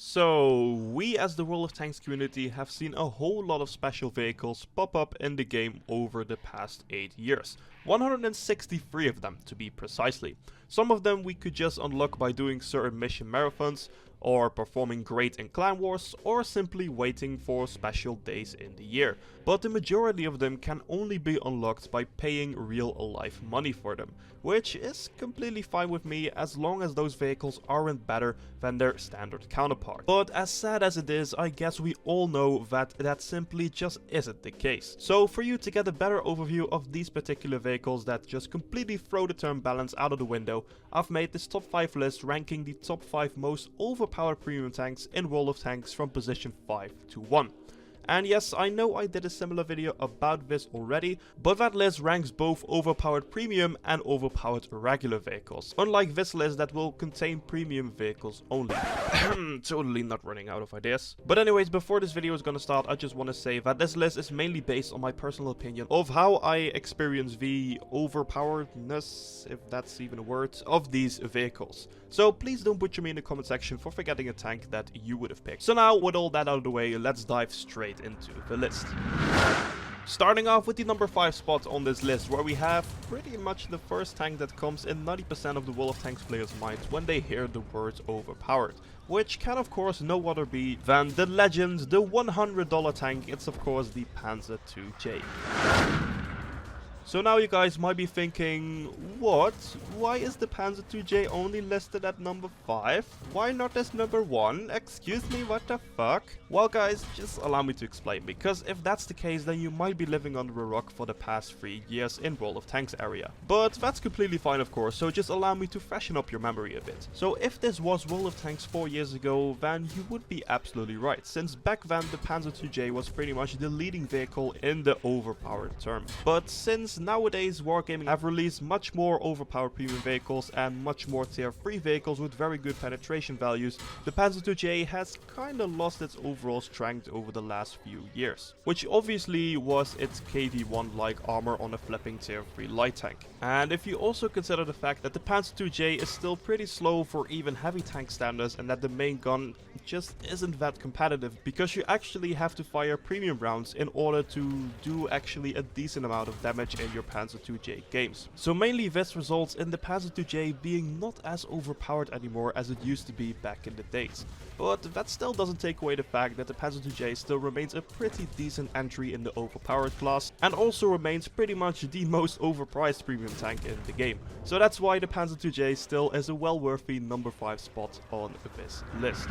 So, we as the World of Tanks community have seen a whole lot of special vehicles pop up in the game over the past 8 years. 163 of them to be precisely. Some of them we could just unlock by doing certain mission marathons, or performing great in clan wars, or simply waiting for special days in the year. But the majority of them can only be unlocked by paying real life money for them, which is completely fine with me as long as those vehicles aren't better than their standard counterpart. But as sad as it is, I guess we all know that simply just isn't the case. So for you to get a better overview of these particular vehicles that just completely throw the turn balance out of the window, I've made this top 5 list ranking the top 5 most overpowered premium tanks in World of Tanks from position 5 to 1. And yes, I know I did a similar video about this already, but that list ranks both overpowered premium and overpowered regular vehicles, unlike this list that will contain premium vehicles only. Totally not running out of ideas. But anyways, before this video is gonna start, I just want to say that this list is mainly based on my personal opinion of how I experience the overpoweredness, if that's even a word, of these vehicles. So please don't butcher me in the comment section for forgetting a tank that you would have picked. So now, with all that out of the way, let's dive straight into the list. Starting off with the number 5 spot on this list, where we have pretty much the first tank that comes in 90% of the World of Tanks players' minds when they hear the words overpowered, which can of course no other be than the legend, the $100 tank. It's of course the Panzer IIJ. So now you guys might be thinking, what? Why is the Panzer IIJ only listed at number 5? Why not as number 1? Excuse me, what the fuck? Well guys, just allow me to explain, because if that's the case then you might be living under a rock for the past 3 years in World of Tanks area. But that's completely fine of course, so just allow me to freshen up your memory a bit. So if this was World of Tanks 4 years ago, then you would be absolutely right, since back then the Panzer IIJ was pretty much the leading vehicle in the overpowered term. But since nowadays Wargaming have released much more overpowered premium vehicles and much more tier 3 vehicles with very good penetration values, the Panzer IIJ has kinda lost its overall strength over the last few years, which obviously was its KV-1 like armor on a flipping tier 3 light tank. And if you also consider the fact that the Panzer IIJ is still pretty slow for even heavy tank standards, and that the main gun just isn't that competitive because you actually have to fire premium rounds in order to do actually a decent amount of damage in your Panzer IIJ games. So mainly this results in the Panzer IIJ being not as overpowered anymore as it used to be back in the days. But that still doesn't take away the fact that the Panzer IIJ still remains a pretty decent entry in the overpowered class, and also remains pretty much the most overpriced premium tank in the game. So that's why the Panzer IIJ still is a well-worthy number 5 spot on this list.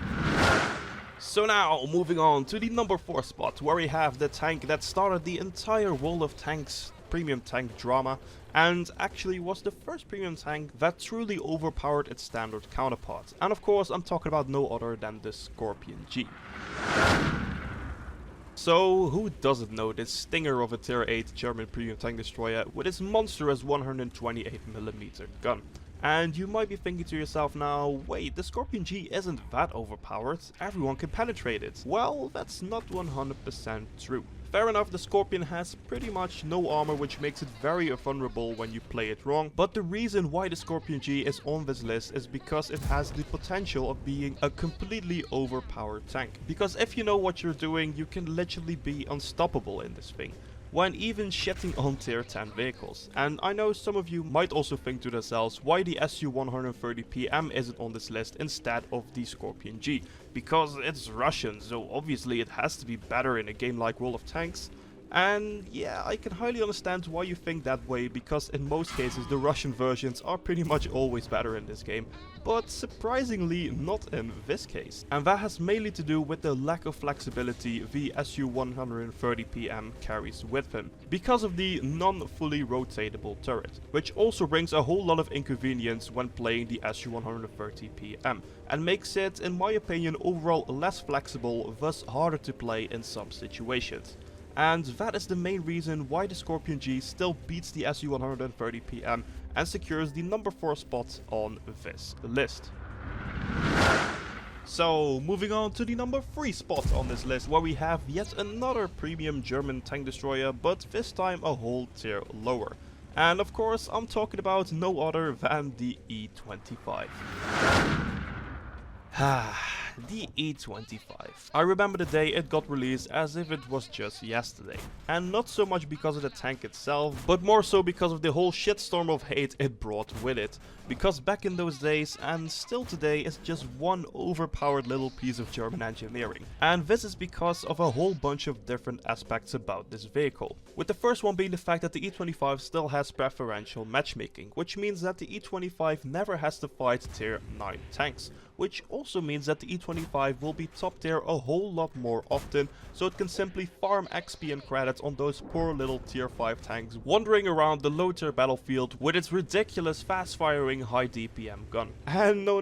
So now, moving on to the number 4 spot, where we have the tank that started the entire World of Tanks premium tank drama, and actually was the first premium tank that truly overpowered its standard counterpart. And of course I'm talking about no other than the Scorpion G. So who doesn't know this stinger of a tier 8 German premium tank destroyer with its monstrous 128mm gun? And you might be thinking to yourself now, wait, the Scorpion G isn't that overpowered, everyone can penetrate it. Well, that's not 100% true. Fair enough, the Scorpion has pretty much no armor, which makes it very vulnerable when you play it wrong, but the reason why the Scorpion G is on this list is because it has the potential of being a completely overpowered tank. Because if you know what you're doing, you can literally be unstoppable in this thing, when even shitting on tier 10 vehicles. And I know some of you might also think to themselves why the SU-130PM isn't on this list instead of the Scorpion G, because it's Russian, so obviously it has to be better in a game like World of Tanks. And yeah, I can highly understand why you think that way, because in most cases the Russian versions are pretty much always better in this game, but surprisingly not in this case. And that has mainly to do with the lack of flexibility the SU-130PM carries with him, because of the non-fully rotatable turret, which also brings a whole lot of inconvenience when playing the SU-130PM, and makes it, in my opinion, overall less flexible, thus harder to play in some situations. And that is the main reason why the Scorpion G still beats the SU-130PM and secures the number 4 spot on this list. So, moving on to the number 3 spot on this list, where we have yet another premium German tank destroyer, but this time a whole tier lower. And of course, I'm talking about no other than the E25. the E25. I remember the day it got released as if it was just yesterday. And not so much because of the tank itself, but more so because of the whole shitstorm of hate it brought with it. Because back in those days, and still today, it's just one overpowered little piece of German engineering. And this is because of a whole bunch of different aspects about this vehicle. With the first one being the fact that the E25 still has preferential matchmaking, which means that the E25 never has to fight tier 9 tanks. Which also means that the E25 will be top tier a whole lot more often, so it can simply farm XP and credits on those poor little tier 5 tanks wandering around the low tier battlefield with its ridiculous fast firing high DPM gun. And no,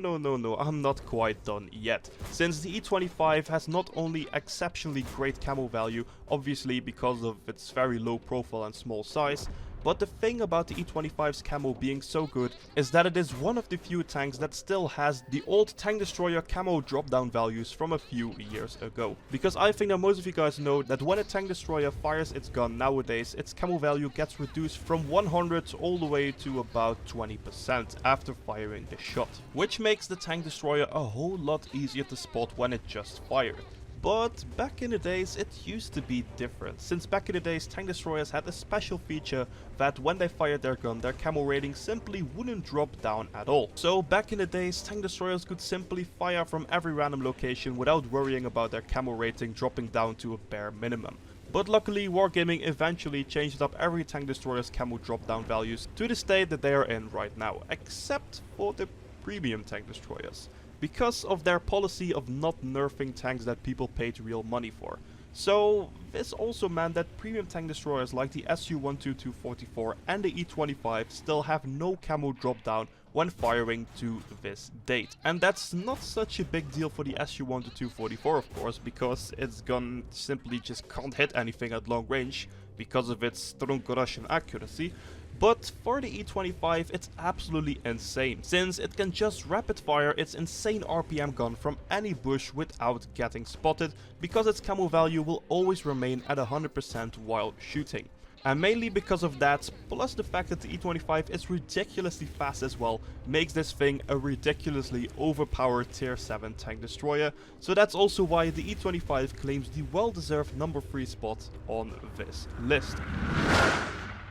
I'm not quite done yet, since the E25 has not only exceptionally great camo value, obviously because of its very low profile and small size, but the thing about the E25's camo being so good is that it is one of the few tanks that still has the old tank destroyer camo drop down values from a few years ago. Because I think that most of you guys know that when a tank destroyer fires its gun nowadays, its camo value gets reduced from 100 all the way to about 20% after firing the shot. Which makes the tank destroyer a whole lot easier to spot when it just fired. But back in the days it used to be different, since back in the days tank destroyers had a special feature that when they fired their gun, their camo rating simply wouldn't drop down at all. So back in the days tank destroyers could simply fire from every random location without worrying about their camo rating dropping down to a bare minimum. But luckily Wargaming eventually changed up every tank destroyer's camo drop down values to the state that they are in right now, except for the premium tank destroyers, because of their policy of not nerfing tanks that people paid real money for. So this also meant that premium tank destroyers like the Su-122-44 and the E25 still have no camo drop down when firing to this date. And that's not such a big deal for the Su-122-44 of course, because its gun simply just can't hit anything at long range because of its strong Russian accuracy. But for the E25 it's absolutely insane, since it can just rapid fire its insane RPM gun from any bush without getting spotted, because its camo value will always remain at 100% while shooting. And mainly because of that, plus the fact that the E25 is ridiculously fast as well, makes this thing a ridiculously overpowered tier 7 tank destroyer, so that's also why the E25 claims the well-deserved number 3 spot on this list.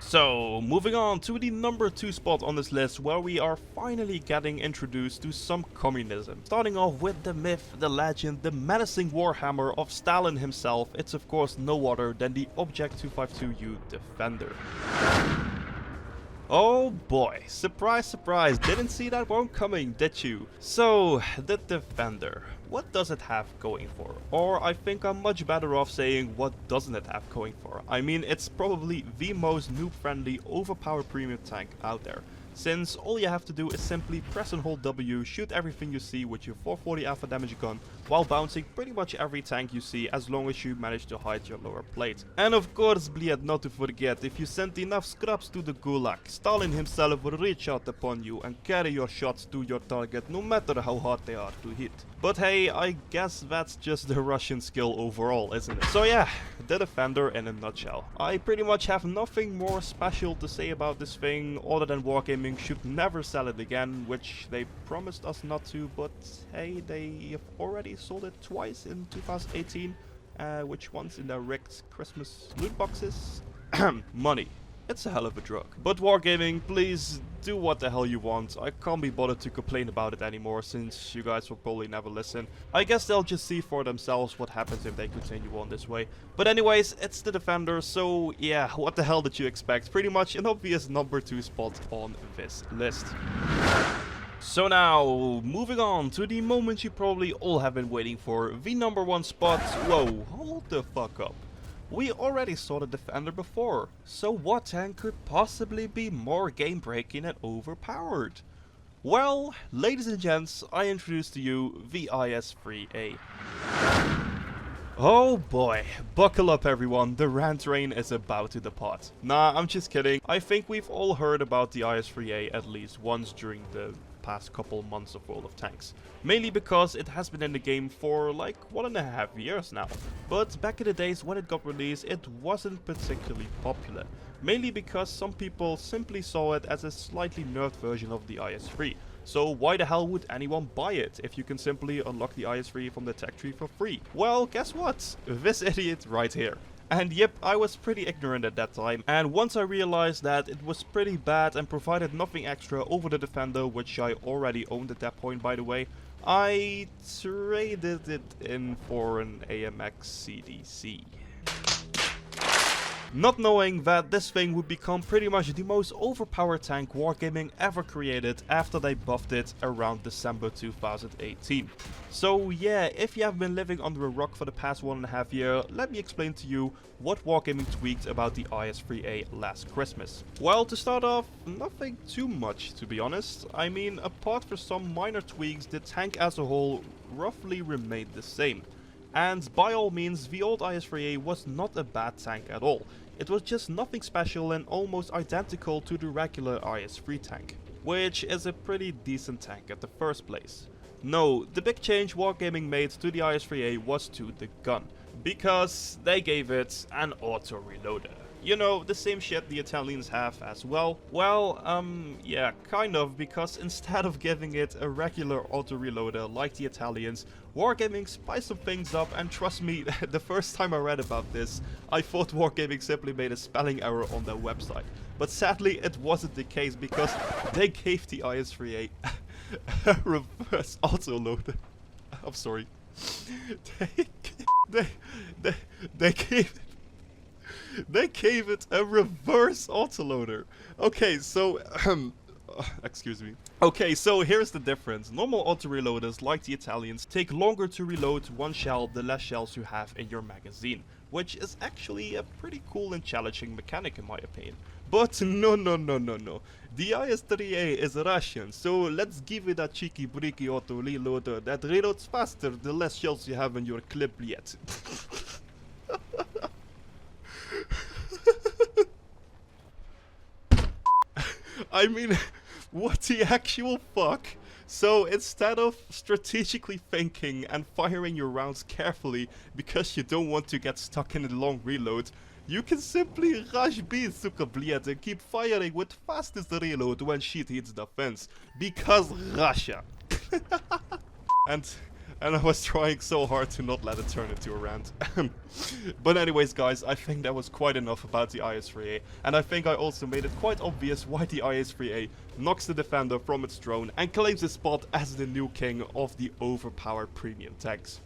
So, moving on to the number 2 spot on this list, where we are finally getting introduced to some communism. Starting off with the myth, the legend, the menacing warhammer of Stalin himself, it's of course no other than the Object 252U Defender. Oh boy, surprise surprise, didn't see that one coming, did you? So, the Defender, what does it have going for? Or I think I'm much better off saying what doesn't it have going for. I mean, it's probably the most noob friendly overpowered premium tank out there, since all you have to do is simply press and hold W, shoot everything you see with your 440 alpha damage gun, while bouncing pretty much every tank you see as long as you manage to hide your lower plate. And of course, Bliad, not to forget, if you sent enough scraps to the Gulag, Stalin himself will reach out upon you and carry your shots to your target no matter how hard they are to hit. But hey, I guess that's just the Russian skill overall, isn't it? So yeah, the Defender in a nutshell. I pretty much have nothing more special to say about this thing other than Wargaming should never sell it again, which they promised us not to, but hey, they have already sold it twice in 2018, which once in their rigged Christmas loot boxes. Money. It's a hell of a drug. But Wargaming, please do what the hell you want. I can't be bothered to complain about it anymore, since you guys will probably never listen. I guess they'll just see for themselves what happens if they continue on this way. But anyways, it's the Defender, so yeah, what the hell did you expect? Pretty much an obvious number 2 spot on this list. So now, moving on to the moment you probably all have been waiting for, the number 1 spot. Whoa, hold the fuck up. We already saw the Defender before, so what tank could possibly be more game-breaking and overpowered? Well, ladies and gents, I introduce to you the IS-3A. Oh boy, buckle up everyone, the rant train is about to depart. Nah, I'm just kidding. I think we've all heard about the IS-3A at least once during the past couple months of World of Tanks. Mainly because it has been in the game for like 1.5 years now. But back in the days when it got released, it wasn't particularly popular. Mainly because some people simply saw it as a slightly nerfed version of the IS-3. So why the hell would anyone buy it if you can simply unlock the IS-3 from the tech tree for free? Well, guess what? This idiot right here. And yep, I was pretty ignorant at that time, and once I realized that it was pretty bad and provided nothing extra over the Defender, which I already owned at that point by the way, I traded it in for an AMX CDC. Not knowing that this thing would become pretty much the most overpowered tank Wargaming ever created after they buffed it around December 2018. So yeah, if you have been living under a rock for the past 1.5 years, let me explain to you what Wargaming tweaked about the IS-3A last Christmas. Well, to start off, nothing too much to be honest. I mean, apart from some minor tweaks, the tank as a whole roughly remained the same. And by all means, the old IS-3A was not a bad tank at all. It was just nothing special and almost identical to the regular IS-3 tank, which is a pretty decent tank at the first place. No, the big change Wargaming made to the IS-3A was to the gun, because they gave it an auto-reloader. You know, the same shit the Italians have as well. Well, yeah, kind of, because instead of giving it a regular auto-reloader like the Italians, Wargaming spiced some things up, and trust me, the first time I read about this, I thought Wargaming simply made a spelling error on their website. But sadly, it wasn't the case, because they gave the IS-3A a reverse auto-loader. I'm sorry. They gave it a reverse autoloader. Okay, so excuse me. Okay, so here's the difference. Normal auto-reloaders, like the Italians, take longer to reload one shell the less shells you have in your magazine, which is actually a pretty cool and challenging mechanic in my opinion. But no. The IS-3A is Russian, so let's give it a cheeky breaky auto-reloader that reloads faster the less shells you have in your clip yet. I mean, what the actual fuck? So instead of strategically thinking and firing your rounds carefully because you don't want to get stuck in a long reload, you can simply rush B, sucker bliet, and keep firing with fastest reload when shit hits the fence. Because Russia. And I was trying so hard to not let it turn into a rant. But anyways guys, I think that was quite enough about the IS-3A, and I think I also made it quite obvious why the IS-3A knocks the Defender from its throne and claims his spot as the new king of the overpowered premium tanks.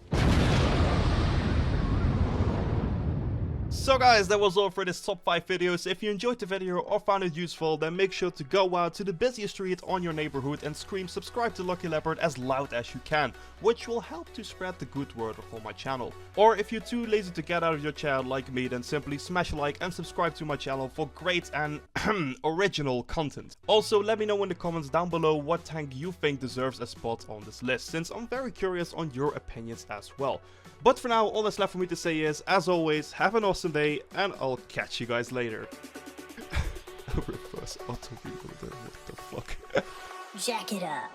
So guys, that was all for this top 5 videos. If you enjoyed the video or found it useful, then make sure to go out to the busiest street on your neighborhood and scream subscribe to Lucky Leopard as loud as you can, which will help to spread the good word for my channel. Or if you're too lazy to get out of your chair like me, then simply smash a like and subscribe to my channel for great and original content. Also, let me know in the comments down below what tank you think deserves a spot on this list, since I'm very curious on your opinions as well. But for now, all that's left for me to say is, as always, have an awesome day, and I'll catch you guys later. Reverse auto reloader, what the fuck? Jack it up.